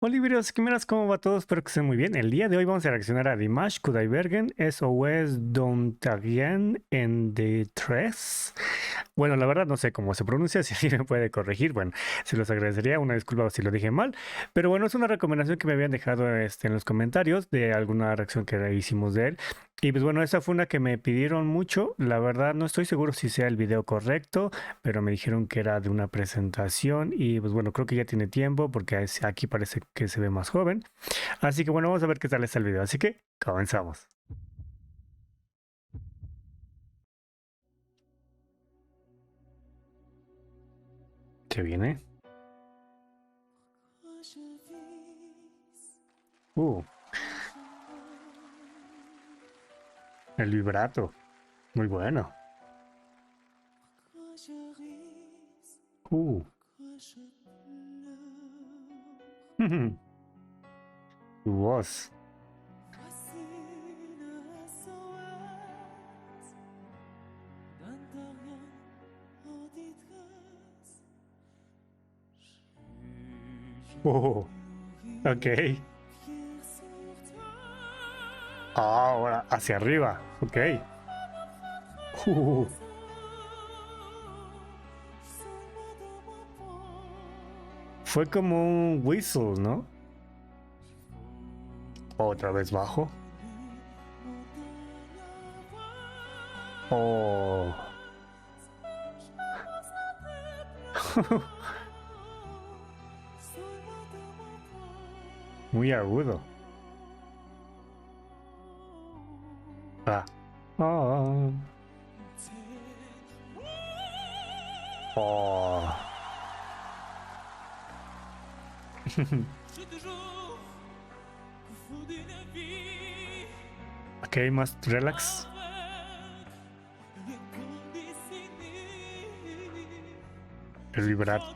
Hola, Iberios, ¿qué miras? ¿Cómo va todo? Espero que estén muy bien. El día de hoy vamos a reaccionar a Dimash Kudaibergen, SOS Dontarien en The Tres. Bueno, la verdad no sé cómo se pronuncia, si alguien me puede corregir, bueno, se los agradecería, una disculpa si lo dije mal, pero bueno, es una recomendación que me habían dejado en los comentarios de alguna reacción que hicimos de él. Y pues bueno, esa fue una que me pidieron mucho, la verdad no estoy seguro si sea el video correcto, pero me dijeron que era de una presentación y pues bueno, creo que ya tiene tiempo porque aquí parece que se ve más joven. Así que bueno, vamos a ver qué tal está el video, así que comenzamos. ¿Qué viene? Uh, el vibrato, muy bueno. Uh, tu voz. Oh, ok. Ahora hacia arriba, ok. Uh, fue como un whistle, ¿no? Otra vez bajo. Oh. Muy agudo. Ah. Oh. Oh. Ok, más relax. El vibrato.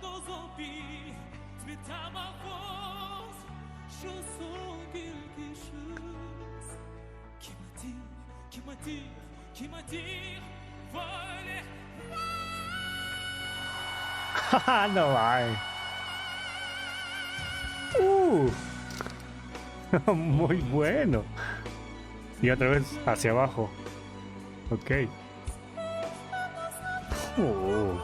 No hay. Muy bueno. Y otra vez hacia abajo. Ok. Uh.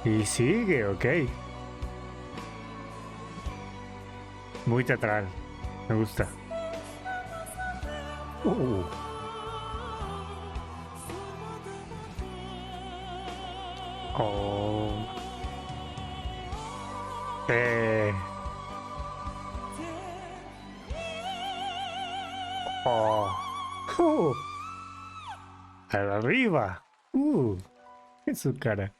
Y sigue, ok. Muy teatral. Me gusta. Uh. Oh. Eh. Oh. Arriba. En su cara.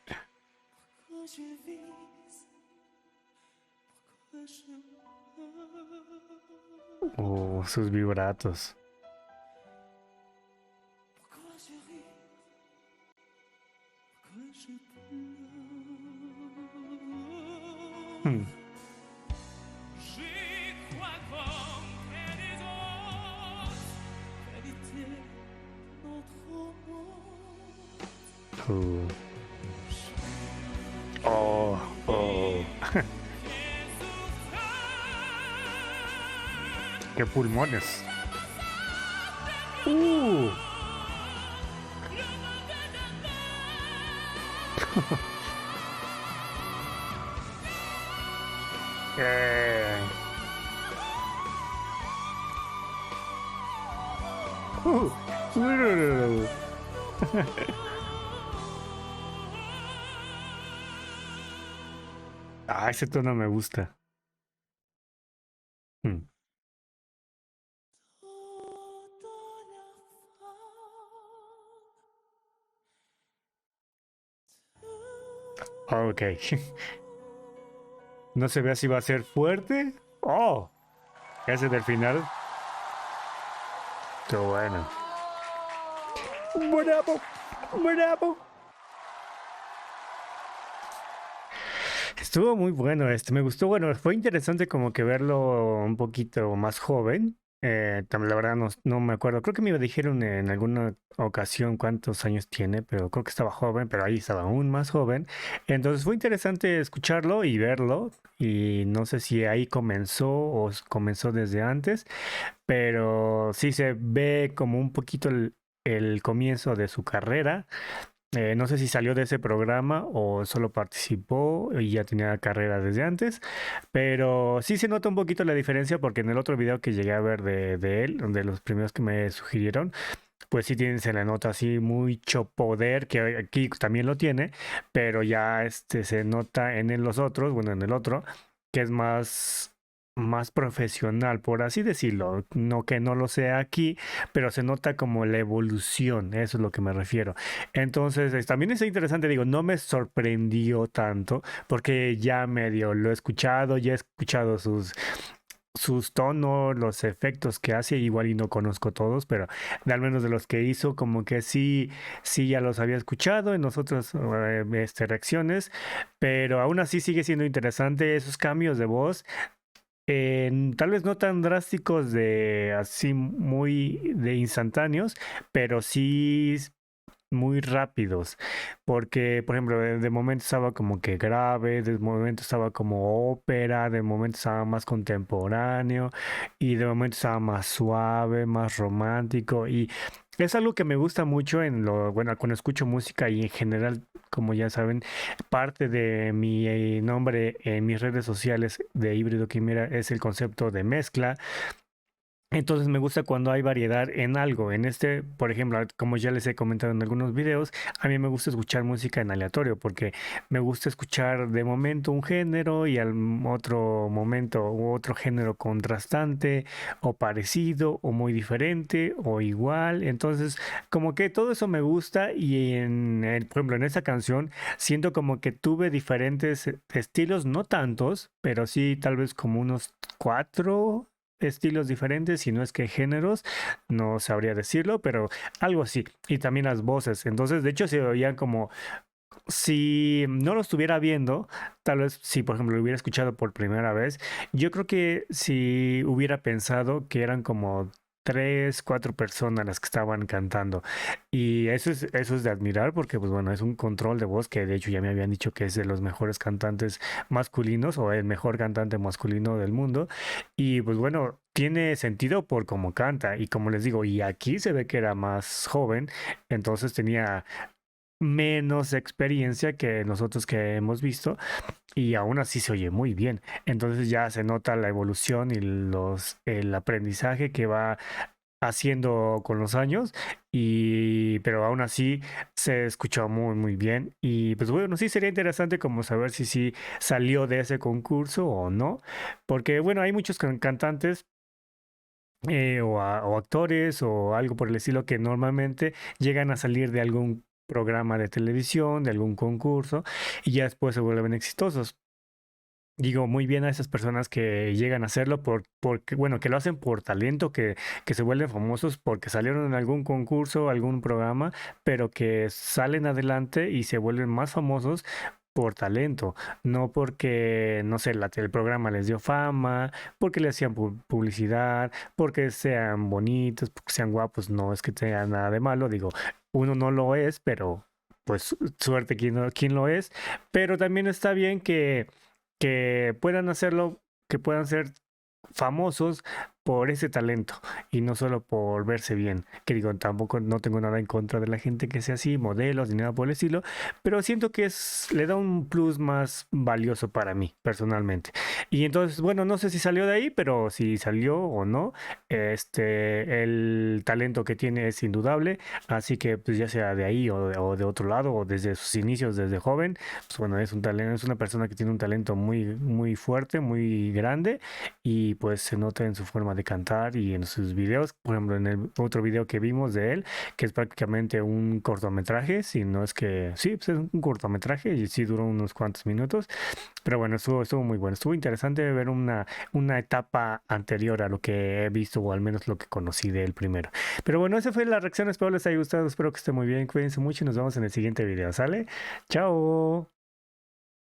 Sus vibratos. Hmm. Uh. Oh, oh. ¡Qué pulmones! ¡Uh! Eh. Uh. Ah, ese tono me gusta. Hmm. Ok. No se ve si va a ser fuerte. Oh, ese del final. Qué bueno. Bravo, bravo. Estuvo muy bueno me gustó, bueno, fue interesante como que verlo un poquito más joven, La verdad no me acuerdo. Creo que me dijeron en alguna ocasión cuántos años tiene, pero creo que estaba joven, pero ahí estaba aún más joven. Entonces fue interesante escucharlo y verlo. Y no sé si ahí comenzó o comenzó desde antes, pero sí se ve como un poquito el comienzo de su carrera. No sé si salió de ese programa o solo participó y ya tenía carrera desde antes, pero sí se nota un poquito la diferencia porque en el otro video que llegué a ver de él, de los primeros que me sugirieron, pues sí tiene, se le nota así mucho poder, que aquí también lo tiene, pero ya se nota en los otros, bueno, en el otro, que es más profesional, por así decirlo. No que no lo sea aquí, pero se nota como la evolución, eso es lo que me refiero. Entonces, también es interesante, digo, no me sorprendió tanto, porque ya medio lo he escuchado, ya he escuchado sus tonos, los efectos que hace, igual y no conozco todos, pero de al menos de los que hizo, como que sí ya los había escuchado en nosotros reacciones, pero aún así sigue siendo interesante esos cambios de voz, tal vez no tan drásticos de así muy de instantáneos, pero sí muy rápidos, porque por ejemplo de momento estaba como que grave, de momento estaba como ópera, de momento estaba más contemporáneo y de momento estaba más suave, más romántico y es algo que me gusta mucho en lo, bueno, cuando escucho música y en general, como ya saben, parte de mi nombre en mis redes sociales de Híbrido Quimera es el concepto de mezcla. Entonces me gusta cuando hay variedad en algo. En este, por ejemplo, como ya les he comentado en algunos videos, a mí me gusta escuchar música en aleatorio porque me gusta escuchar de momento un género y al otro momento otro género contrastante o parecido o muy diferente o igual. Entonces, como que todo eso me gusta y por ejemplo, en esta canción siento como que tuve diferentes estilos, no tantos, pero sí tal vez como unos cuatro estilos diferentes, si no es que géneros, no sabría decirlo, pero algo así. Y también las voces. Entonces, de hecho, se oían como si no lo estuviera viendo, tal vez si por ejemplo lo hubiera escuchado por primera vez, yo creo que si hubiera pensado que eran como tres, cuatro personas las que estaban cantando. Y eso es de admirar porque, pues bueno, es un control de voz que de hecho ya me habían dicho que es de los mejores cantantes masculinos o el mejor cantante masculino del mundo. Y pues bueno, tiene sentido por cómo canta. Y como les digo, y aquí se ve que era más joven, entonces tenía menos experiencia que nosotros que hemos visto y aún así se oye muy bien. Entonces ya se nota la evolución y el aprendizaje que va haciendo con los años pero aún así se escuchó muy muy bien y pues bueno, sí sería interesante como saber si sí salió de ese concurso o no, porque bueno, hay muchos cantantes o actores o algo por el estilo que normalmente llegan a salir de algún programa de televisión, de algún concurso y ya después se vuelven exitosos. Digo muy bien a esas personas que llegan a hacerlo porque, bueno, que lo hacen por talento, que se vuelven famosos porque salieron en algún concurso, algún programa, pero que salen adelante y se vuelven más famosos por talento, no porque, no sé, el programa les dio fama, porque le hacían publicidad, porque sean bonitos, porque sean guapos, no es que tenga nada de malo, digo, uno no lo es, pero pues suerte quien lo es, pero también está bien que puedan hacerlo, que puedan ser famosos por ese talento y no solo por verse bien. Que digo, tampoco no tengo nada en contra de la gente que sea así, modelos ni nada por el estilo, pero siento que le da un plus más valioso para mí personalmente. Y entonces, bueno, no sé si salió de ahí, pero si salió o no, el talento que tiene es indudable, así que pues ya sea de ahí o de otro lado o desde sus inicios, desde joven, pues bueno, es un talento, es una persona que tiene un talento muy, muy fuerte, muy grande y pues se nota en su forma de cantar y en sus videos, por ejemplo, en el otro video que vimos de él, que es prácticamente un cortometraje, si no es que, sí, pues es un cortometraje y sí duró unos cuantos minutos, pero bueno, estuvo muy bueno, estuvo interesante ver una etapa anterior a lo que he visto o al menos lo que conocí de él primero. Pero bueno, esa fue la reacción, espero les haya gustado, espero que esté muy bien, cuídense mucho y nos vemos en el siguiente video, ¿sale? Chao.